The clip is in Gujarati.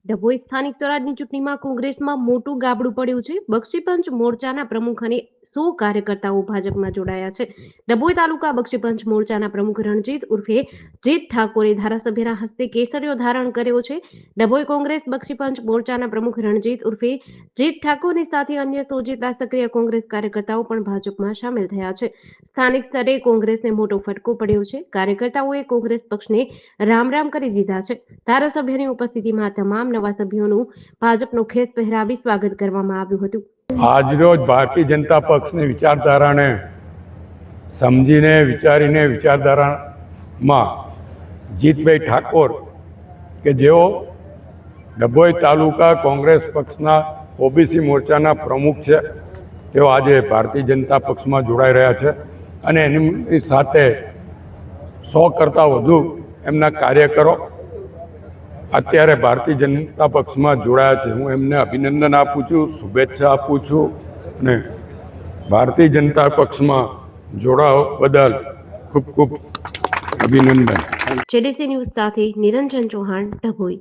ડભોઈ સ્થાનિક સ્વરાજની ચૂંટણીમાં કોંગ્રેસમાં મોટું ગાબડું પડ્યું છે। બક્ષીપંચ મોરચાના પ્રમુખ અને 100 કાર્યકર્તાઓ ભાજપમાં જોડાયા છે। ડભોઈ તાલુકા બક્ષીપંચ મોરચાના પ્રમુખ રણજીત ઉર્ફે જીત ઠાકોરે ધારાસભ્યના હસ્તે કેસરીયો ધારણ કર્યો છે। ડભોઈ કોંગ્રેસ બક્ષીપંચ મોરચાના પ્રમુખ રણજીત ઉર્ફે જીત ઠાકોરની સાથે અન્ય 100 જેટલા સક્રિય કોંગ્રેસ કાર્યકર્તાઓ પણ ભાજપમાં સામેલ થયા છે। સ્થાનિક સ્તરે કોંગ્રેસને મોટો ફટકો પડ્યો છે। કાર્યકર્તાઓએ કોંગ્રેસ પક્ષને રામ રામ કરી દીધા છે। ધારાસભ્યની ઉપસ્થિતિમાં તમામ નવા સભ્યોનું ભાજપનો ખેસ પહેરાવી સ્વાગત કરવામાં આવ્યું હતું। આજરોજ ભારતીય જનતા પક્ષની વિચારધારાને સમજીને વિચારીને વિચારધારામાં જીતભાઈ ઠાકોર કે જેઓ ડભોઈ તાલુકા કોંગ્રેસ પક્ષના ઓબીસી મોરચાના પ્રમુખ છે, તેઓ આજે ભારતીય જનતા પક્ષમાં જોડાઈ રહ્યા છે અને એની સાથે 100 કરતાં વધુ એમના કાર્યકરો અત્યારે ભારતીય જનતા પક્ષમાં જોડાયા છે। હું એમને અભિનંદન આપું છું, શુભેચ્છા આપું છું અને ભારતીય જનતા પક્ષમાં જોડાવા બદલ ખૂબ ખૂબ અભિનંદન। જેડીસી ન્યૂઝ સાથે નિરંજન ચૌહાણ, ડભોઈ।